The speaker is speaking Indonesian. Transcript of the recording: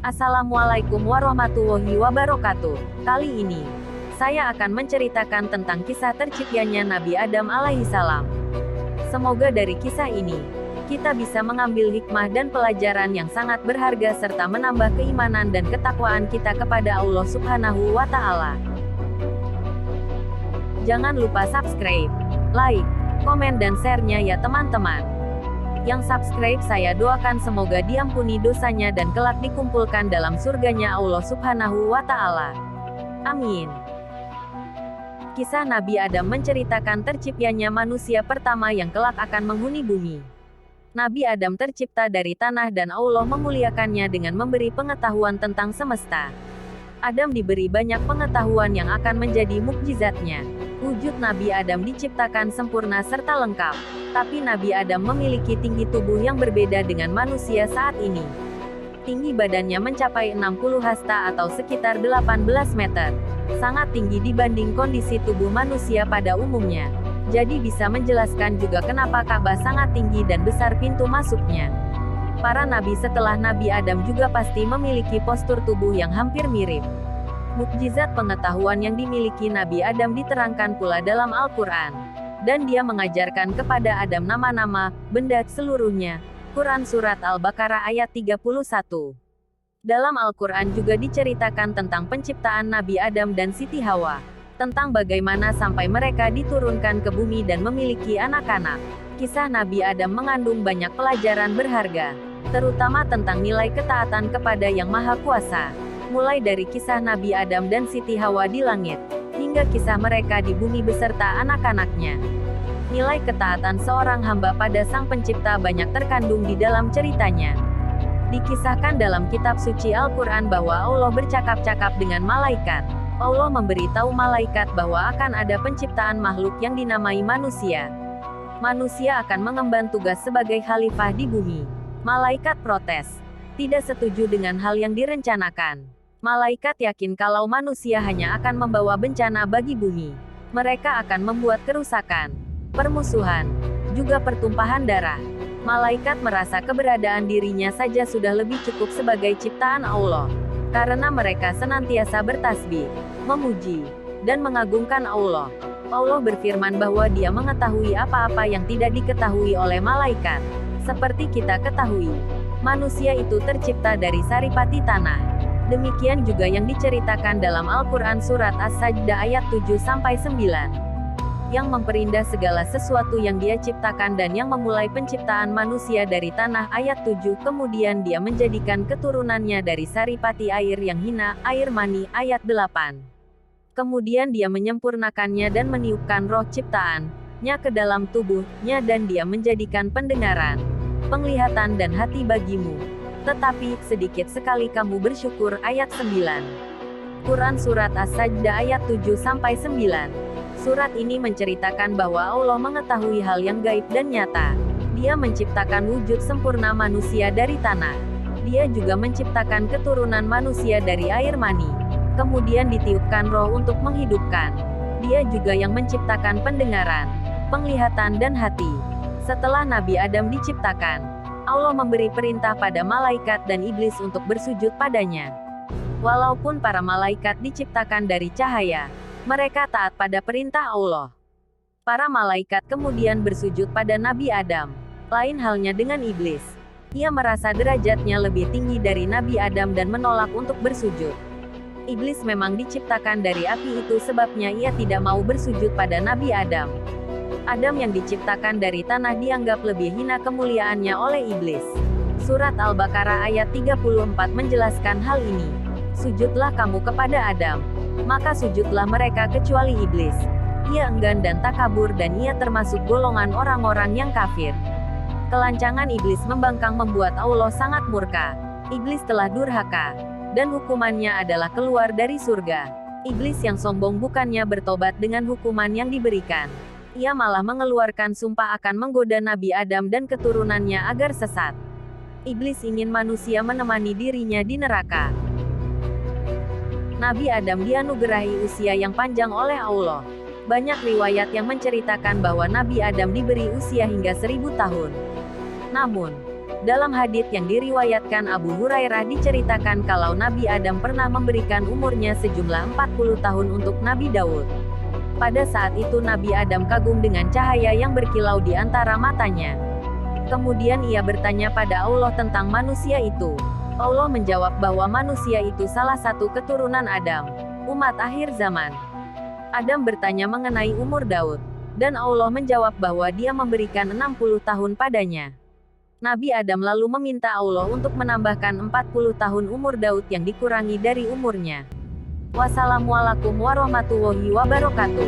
Assalamualaikum warahmatullahi wabarakatuh. Kali ini, saya akan menceritakan tentang kisah terciptanya Nabi Adam alaihissalam. Semoga dari kisah ini, kita bisa mengambil hikmah dan pelajaran yang sangat berharga serta menambah keimanan dan ketakwaan kita kepada Allah Subhanahu wa Ta'ala. Jangan lupa subscribe, like, komen dan share-nya ya teman-teman. Yang subscribe saya doakan semoga diampuni dosanya dan kelak dikumpulkan dalam surganya Allah Subhanahu wa Ta'ala. Amin. Kisah Nabi Adam menceritakan terciptanya manusia pertama yang kelak akan menghuni bumi. Nabi Adam tercipta dari tanah dan Allah memuliakannya dengan memberi pengetahuan tentang semesta. Adam diberi banyak pengetahuan yang akan menjadi mukjizatnya. Wujud Nabi Adam diciptakan sempurna serta lengkap. Tapi Nabi Adam memiliki tinggi tubuh yang berbeda dengan manusia saat ini. Tinggi badannya mencapai 60 hasta atau sekitar 18 meter. Sangat tinggi dibanding kondisi tubuh manusia pada umumnya. Jadi bisa menjelaskan juga kenapa Ka'bah sangat tinggi dan besar pintu masuknya. Para nabi setelah Nabi Adam juga pasti memiliki postur tubuh yang hampir mirip. Mukjizat pengetahuan yang dimiliki Nabi Adam diterangkan pula dalam Al-Quran. Dan dia mengajarkan kepada Adam nama-nama, benda, seluruhnya. Quran Surat Al-Baqarah ayat 31. Dalam Al-Quran juga diceritakan tentang penciptaan Nabi Adam dan Siti Hawa. Tentang bagaimana sampai mereka diturunkan ke bumi dan memiliki anak-anak. Kisah Nabi Adam mengandung banyak pelajaran berharga. Terutama tentang nilai ketaatan kepada Yang Maha Kuasa. Mulai dari kisah Nabi Adam dan Siti Hawa di langit, hingga kisah mereka di bumi beserta anak-anaknya. Nilai ketaatan seorang hamba pada Sang Pencipta banyak terkandung di dalam ceritanya. Dikisahkan dalam kitab suci Al-Quran bahwa Allah bercakap-cakap dengan malaikat. Allah memberitahu malaikat bahwa akan ada penciptaan makhluk yang dinamai manusia. Manusia akan mengemban tugas sebagai khalifah di bumi. Malaikat protes. Tidak setuju dengan hal yang direncanakan. Malaikat yakin kalau manusia hanya akan membawa bencana bagi bumi. Mereka akan membuat kerusakan, permusuhan, juga pertumpahan darah. Malaikat merasa keberadaan dirinya saja sudah lebih cukup sebagai ciptaan Allah. Karena mereka senantiasa bertasbih, memuji, dan mengagungkan Allah. Allah berfirman bahwa Dia mengetahui apa-apa yang tidak diketahui oleh malaikat. Seperti kita ketahui, manusia itu tercipta dari saripati tanah. Demikian juga yang diceritakan dalam Al-Quran Surat As-Sajdah ayat 7-9. Yang memperindah segala sesuatu yang Dia ciptakan dan yang memulai penciptaan manusia dari tanah ayat 7. Kemudian Dia menjadikan keturunannya dari saripati air yang hina, air mani ayat 8. Kemudian Dia menyempurnakannya dan meniupkan roh ciptaannya ke dalam tubuhnya dan Dia menjadikan pendengaran, penglihatan dan hati bagimu. Tetapi, sedikit sekali kamu bersyukur ayat 9. Quran Surat As-Sajdah ayat 7-9. Surat ini menceritakan bahwa Allah mengetahui hal yang gaib dan nyata. Dia menciptakan wujud sempurna manusia dari tanah. Dia juga menciptakan keturunan manusia dari air mani. Kemudian ditiupkan roh untuk menghidupkan. Dia juga yang menciptakan pendengaran, penglihatan dan hati. Setelah Nabi Adam diciptakan, Allah memberi perintah pada malaikat dan iblis untuk bersujud padanya. Walaupun para malaikat diciptakan dari cahaya, mereka taat pada perintah Allah. Para malaikat kemudian bersujud pada Nabi Adam. Lain halnya dengan iblis. Ia merasa derajatnya lebih tinggi dari Nabi Adam dan menolak untuk bersujud. Iblis memang diciptakan dari api, itu sebabnya ia tidak mau bersujud pada Nabi Adam. Adam yang diciptakan dari tanah dianggap lebih hina kemuliaannya oleh iblis. Surat Al-Baqarah ayat 34 menjelaskan hal ini. Sujudlah kamu kepada Adam. Maka sujudlah mereka kecuali iblis. Ia enggan dan takabur dan ia termasuk golongan orang-orang yang kafir. Kelancangan iblis membangkang membuat Allah sangat murka. Iblis telah durhaka. Dan hukumannya adalah keluar dari surga. Iblis yang sombong bukannya bertobat dengan hukuman yang diberikan. Ia malah mengeluarkan sumpah akan menggoda Nabi Adam dan keturunannya agar sesat. Iblis ingin manusia menemani dirinya di neraka. Nabi Adam dianugerahi usia yang panjang oleh Allah. Banyak riwayat yang menceritakan bahwa Nabi Adam diberi usia hingga 1000 tahun. Namun, Dalam hadits yang diriwayatkan Abu Hurairah diceritakan kalau Nabi Adam pernah memberikan umurnya sejumlah 40 tahun untuk Nabi Daud. Pada saat itu Nabi Adam kagum dengan cahaya yang berkilau di antara matanya. Kemudian ia bertanya pada Allah tentang manusia itu. Allah menjawab bahwa manusia itu salah satu keturunan Adam, umat akhir zaman. Adam bertanya mengenai umur Daud, dan Allah menjawab bahwa dia memberikan 60 tahun padanya. Nabi Adam lalu meminta Allah untuk menambahkan 40 tahun umur Daud yang dikurangi dari umurnya. Wassalamualaikum warahmatullahi wabarakatuh.